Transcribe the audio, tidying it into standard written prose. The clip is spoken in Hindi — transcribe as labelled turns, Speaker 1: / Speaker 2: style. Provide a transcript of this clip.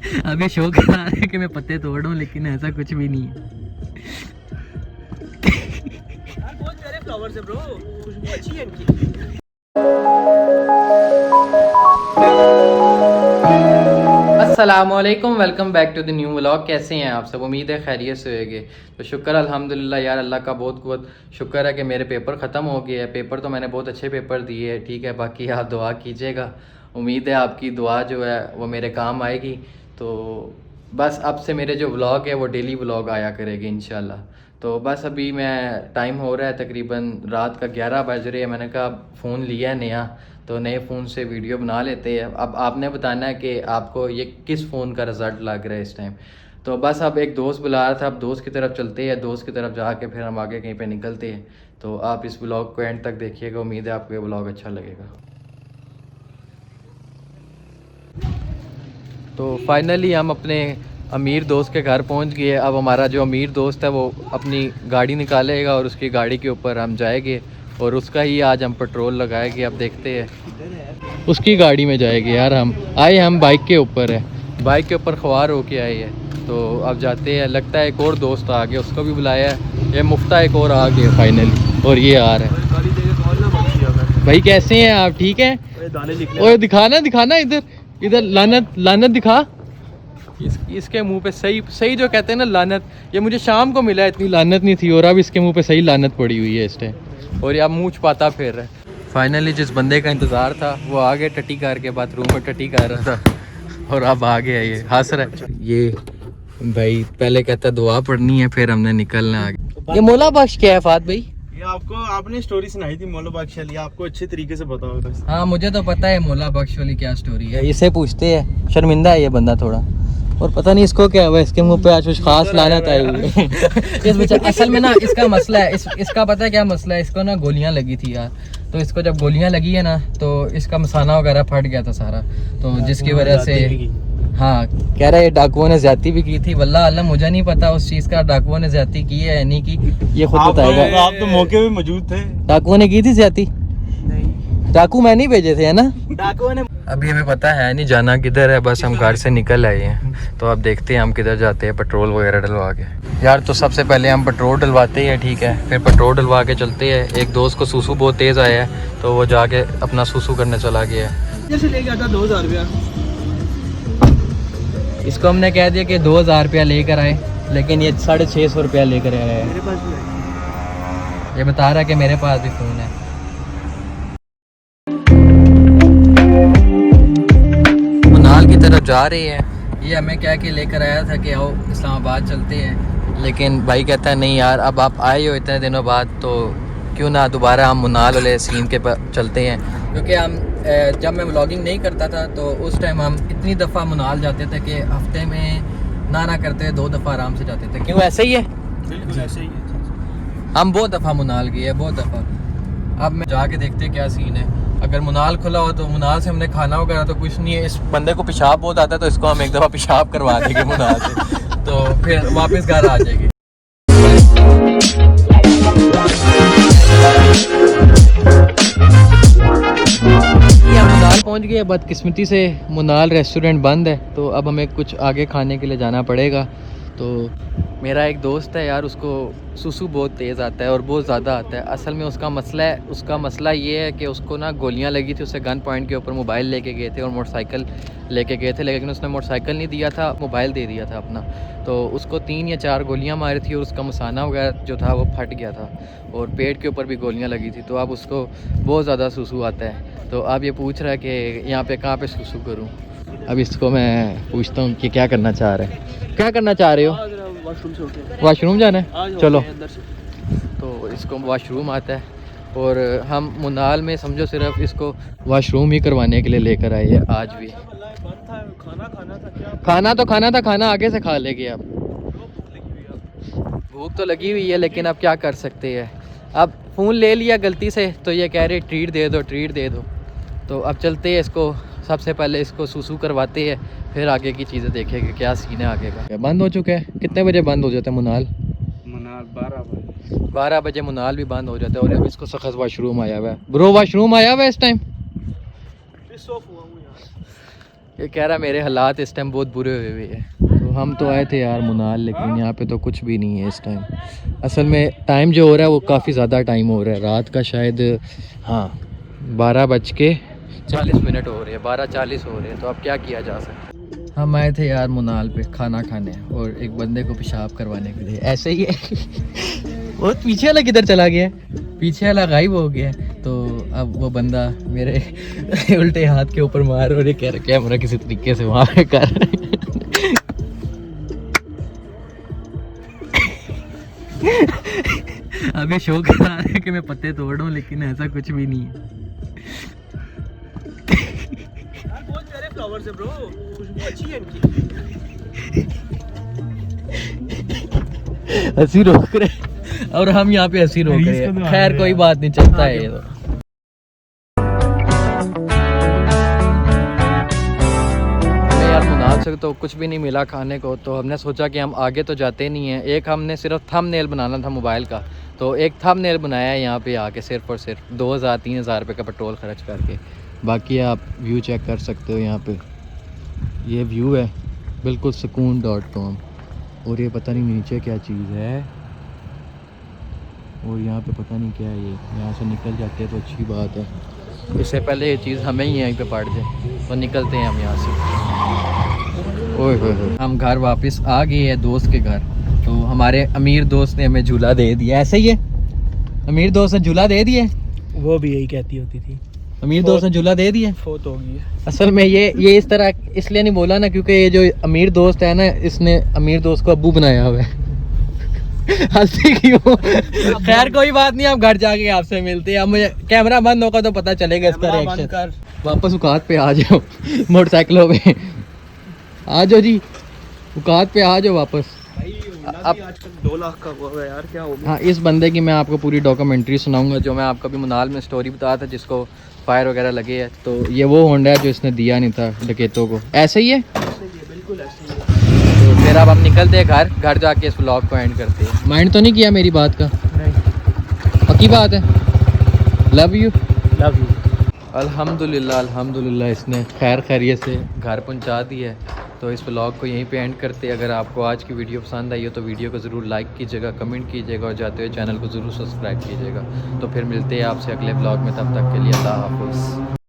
Speaker 1: अब ये शो करा रहा है कि मैं पत्ते तोड़ रहा हूँ, लेकिन ऐसा कुछ भी नहीं है।
Speaker 2: बहुत प्यारे फ्लावर्स है ब्रो, खुशबू अच्छी है इनकी।
Speaker 1: अस्सलामुअलैकुम, welcome back to the new vlog. कैसे हैं आप सब? उम्मीद है खैरियत से होंगे। तो शुक्र अल्हम्दुलिल्लाह यार, अल्लाह का बहुत बहुत शुक्र है कि मेरे पेपर ख़त्म हो गए हैं। पेपर तो मैंने बहुत अच्छे पेपर दिए हैं, ठीक है। बाकी आप दुआ कीजिएगा, उम्मीद है आपकी दुआ जो है वो मेरे काम आएगी। तो बस अब से मेरे जो व्लॉग है वो डेली व्लॉग आया करेगी इंशाल्लाह। तो बस अभी मैं टाइम हो रहा है तकरीबन रात का 11 बज रहे हैं। मैंने कहा फ़ोन लिया है नया, तो नए फ़ोन से वीडियो बना लेते हैं। अब आपने बताना है कि आपको ये किस फ़ोन का रिज़ल्ट लग रहा है इस टाइम। तो बस अब एक दोस्त बुला रहा था, अब दोस्त की तरफ चलते हैं। दोस्त की तरफ जाके फिर हम आगे कहीं पे निकलते हैं। तो आप इस ब्लॉग को एंड तक देखिएगा, उम्मीद है आपको ये ब्लॉग अच्छा लगेगा। तो फाइनली हम अपने अमीर दोस्त के घर पहुंच गए। अब हमारा जो अमीर दोस्त है वो अपनी गाड़ी निकालेगा और उसकी गाड़ी के ऊपर हम जाएंगे और उसका ही आज हम पेट्रोल लगाएंगे। अब देखते हैं, उसकी गाड़ी में जाएंगे यार। हम बाइक के ऊपर है, बाइक के ऊपर ख्वार होके आए हैं। तो अब जाते हैं। लगता है एक और दोस्त आ गया, उसको भी बुलाया है। ये मुफ्ता एक और आ गया फाइनली, और ये आ रहा है। भाई कैसे हैं आप? ठीक है। ओए दिखाना इधर इधर, लानत दिखा। इसके मुंह पे सही जो कहते हैं ना लानत, ये मुझे शाम को मिला, इतनी लानत नहीं थी, और अब इसके मुंह पे सही लानत पड़ी हुई है इस टाइम। और ये अब मुंह छुपाता फिर रहा है। फाइनली जिस बंदे का इंतज़ार था वो आ गया, टट्टी करके बाथरूम में टट्टी कर रहा था, और अब आ गया ये हंस रहा है। ये भाई पहले कहता दुआ पढ़नी है, फिर हमने निकलना। आगे ये मोला बख्श क्या है फात भाई?
Speaker 2: ये आपने स्टोरी सुनाई थी मौला बख्श वाली, आपको अच्छे तरीके से पता होगा।
Speaker 1: हाँ मुझे तो पता है मौला बख्श वाली क्या स्टोरी है। इसे पूछते हैं, शर्मिंदा है ये बंदा थोड़ा, और पता नहीं इसको क्या हुआ, इसके मुंह पे आज कुछ खास लानत आई हुई है। इस बेचारे असल में ना इसका मसला है, इसका पता है क्या मसला है? इसको ना गोलियां लगी थी यार। तो इसको जब गोलियां लगी है ना तो इसका मसाना वगैरह फट गया था सारा, तो जिसकी वजह से हाँ कह रहा है डाकुओं ने ज्यादती भी की थी। वल्लाह अल्लाह मुझे नहीं पता उस चीज़ का, डाकुओं ने ज्यादती की है या नहीं की, ये खुद बताएगा।
Speaker 2: आप तो मौके पे मौजूद थे।
Speaker 1: डाकुओं ने की थी ज्यादती?
Speaker 2: नहीं,
Speaker 1: डाकू मैं नहीं भेजे थे, है ना?
Speaker 2: डाकुओं ने।
Speaker 1: अभी हमें पता है नहीं जाना किधर है, बस हम घर से निकल आए हैं। तो अब देखते हैं हम किधर जाते हैं, पेट्रोल वगैरह डलवा के। यार तो सबसे पहले हम पेट्रोल डलवाते हैं, ठीक है, फिर पेट्रोल डलवा के चलते हैं। एक दोस्त को सूसू बहुत तेज़ आया है, तो वो जाके अपना सूसू करने चला गया है।
Speaker 2: जैसे ले गया था 2000 रुपया।
Speaker 1: इसको हमने कह दिया कि 2000 रुपया लेकर आए, लेकिन ये 650 रुपया लेकर आया है।
Speaker 2: मेरे पास भी है।
Speaker 1: ये बता रहा है कि मेरे पास भी फ़ोन है। मनाल की तरफ जा रहे हैं। ये हमें क्या कि लेकर आया था कि आओ इस्लामाबाद चलते हैं, लेकिन भाई कहता है नहीं यार, अब आप आए हो इतने दिनों बाद, तो क्यों ना दोबारा हम मनाल वाले सीन के पर चलते हैं। क्योंकि हम जब मैं व्लॉगिंग नहीं करता था तो उस टाइम हम इतनी दफ़ा मनाल जाते थे कि हफ्ते में ना करते 2 दफ़ा आराम से जाते थे। क्यों ऐसे ही है?
Speaker 2: बिल्कुल ऐसे ही है।
Speaker 1: हम बहुत दफ़ा मनाल गए हैं, बहुत दफ़ा। अब मैं जाके देखते क्या सीन है। अगर मनाल खुला हो तो मनाल से हमने खाना वगैरह तो कुछ नहीं है। इस बंदे को पेशाब बहुत आता है, तो इसको हम एक दफ़ा पेशाब करवा देंगे मनाल से, तो फिर वापस घर आ जाएगी। हम मनाल पहुंच गए। बदकिस्मती से मनाल रेस्टोरेंट बंद है, तो अब हमें कुछ आगे खाने के लिए जाना पड़ेगा। तो मेरा एक दोस्त है यार, उसको सुसु बहुत तेज़ आता है और बहुत ज़्यादा आता है। असल में उसका मसला ये है कि उसको ना गोलियां लगी थी। उससे गन पॉइंट के ऊपर मोबाइल लेके गए थे और मोटरसाइकिल लेके गए थे, लेकिन उसने मोटरसाइकिल नहीं दिया था, मोबाइल दे दिया था अपना। तो उसको 3 या 4 गोलियां मारी थी और उसका मसाना वगैरह जो था वो फट गया था, और पेट के ऊपर भी गोलियाँ लगी थी। तो अब उसको बहुत ज़्यादा सुसु आता है। तो अब ये पूछ रहा है कि यहाँ पे कहाँ पे सुसु करूँ। अब इसको मैं पूछता हूँ कि क्या करना चाह रहे हैं, क्या करना चाह रहे हो? वॉशरूम जाना है, चलो। तो इसको वॉशरूम आता है, और हम मुनाल में समझो सिर्फ इसको वॉशरूम ही करवाने के लिए लेकर आए हैं आज भी। खाना आगे से खा लेंगे। अब भूख तो लगी हुई है, लेकिन अब क्या कर सकते हैं। अब फ़ोन ले लिया गलती से, तो ये कह रहे ट्रीट दे दो। तो अब चलते हैं, इसको सबसे पहले इसको सूसू करवाते हैं, फिर आगे की चीज़ें देखेंगे क्या सीन है आगे का। बंद हो चुका है। कितने बजे बंद हो जाता है मनाल? 12 बजे मनाल भी बंद हो जाता है। और अब इसको सख्त वॉशरूम आया हुआ है। ब्रो वॉशरूम आया हुआ है इस टाइम। ये कह रहा मेरे हालात इस टाइम बहुत बुरे हुए हुए हैं। तो हम तो आए थे यार मुनाल, लेकिन यहाँ पे तो कुछ भी नहीं है इस टाइम। असल में टाइम जो हो रहा है वो काफ़ी ज़्यादा टाइम हो रहा है, रात का शायद हाँ 12:40 हो रहे हैं, 12:40 हो रहे हैं। तो अब क्या किया जा सकता है। हम आए थे यार मुनाल पे खाना खाने और एक बंदे को पेशाब करवाने के लिए, ऐसे ही है। वो पीछे वाला किधर चला गया, पीछे वाला गायब हो गया। तो अब वो बंदा मेरे उल्टे हाथ के ऊपर मार और ये कह रहा कैमरा किसी तरीके से वहाँ पे कर। अब ये शो करा रहा है कि मैं पत्ते तोड़ दूं, लेकिन ऐसा कुछ भी नहीं है।
Speaker 2: यार बहुत प्यारे फ्लावर्स है ब्रो, खुशबू अच्छी है इनकी।
Speaker 1: हंसी रोक रहे और हम यहाँ पे हंसी रोक रहे हैं। खैर कोई बात नहीं, चलता है ये तो। हमें यार मुनाल से तो कुछ भी नहीं मिला खाने को, तो हमने सोचा कि हम आगे तो जाते नहीं हैं। एक हमने सिर्फ थंबनेल बनाना था मोबाइल का, तो एक थंबनेल बनाया है यहाँ पे आके सिर्फ और सिर्फ 2000-3000 रुपये का पेट्रोल खर्च करके। बाकी आप व्यू चेक कर सकते हो यहाँ पे, ये व्यू है बिल्कुल सुकून.com। और ये पता नहीं नीचे क्या चीज़ है, और यहाँ पे पता नहीं क्या है। ये यहाँ से निकल जाते हैं तो अच्छी बात है, इससे पहले ये चीज़ हमें ही यहीं पे पड़ जाए। तो निकलते हैं हम यहाँ से। ओए होए होए, हम घर वापस आ गए हैं दोस्त के घर। तो हमारे अमीर दोस्त ने हमें झूला दे दिया, ऐसे ही है अमीर दोस्त ने झूला दे दिया।
Speaker 2: वो भी यही कहती होती थी,
Speaker 1: अमीर दोस्त ने झूला दे दिया।
Speaker 2: फोत होगी।
Speaker 1: असल में ये इस तरह इसलिए नहीं बोला ना, क्योंकि ये जो अमीर दोस्त है ना, इसने अमीर दोस्त को अब्बू बनाया हुआ है। हंसी क्यों? खैर कोई बात नहीं, आप घर जाके आपसे मिलते हैं। मुझे कैमरा बंद होगा तो पता चलेगा इसका रिएक्शन। वापस औकात पे आ जाओ मोटरसाइकिलों पे, आ जाओ जी, औकात पे आ जाओ वापस।
Speaker 2: अब आजकल 2 लाख का हुआ है यार, क्या होगा।
Speaker 1: हाँ, इस बंदे की मैं आपको पूरी डॉक्यूमेंट्री सुनाऊंगा, जो मैं आपको भी मुनाल में स्टोरी बताया था, जिसको फायर वगैरह लगे है। तो ये वो होंडा है जो इसने दिया नहीं था डकैतों को, ऐसे ही है।
Speaker 2: बिल्कुल ऐसे ही है।
Speaker 1: तो फिर अब हम निकलते हैं घर जाके इस व्लॉग को एंड करते हैं। माइंड तो नहीं किया मेरी बात का?
Speaker 2: नहीं,
Speaker 1: पक्की बात है। Love you.
Speaker 2: Love you.
Speaker 1: अल्हम्दुलिल्लाह इसने खैर खैरियत से घर पहुंचा दी है। तो इस व्लॉग को यहीं पे एंड करते हैं। अगर आपको आज की वीडियो पसंद आई हो तो वीडियो को ज़रूर लाइक कीजिएगा, कमेंट कीजिएगा और जाते हुए चैनल को ज़रूर सब्सक्राइब कीजिएगा। तो फिर मिलते हैं आपसे अगले व्लॉग में, तब तक के लिए अल्लाह हाफ़िज़।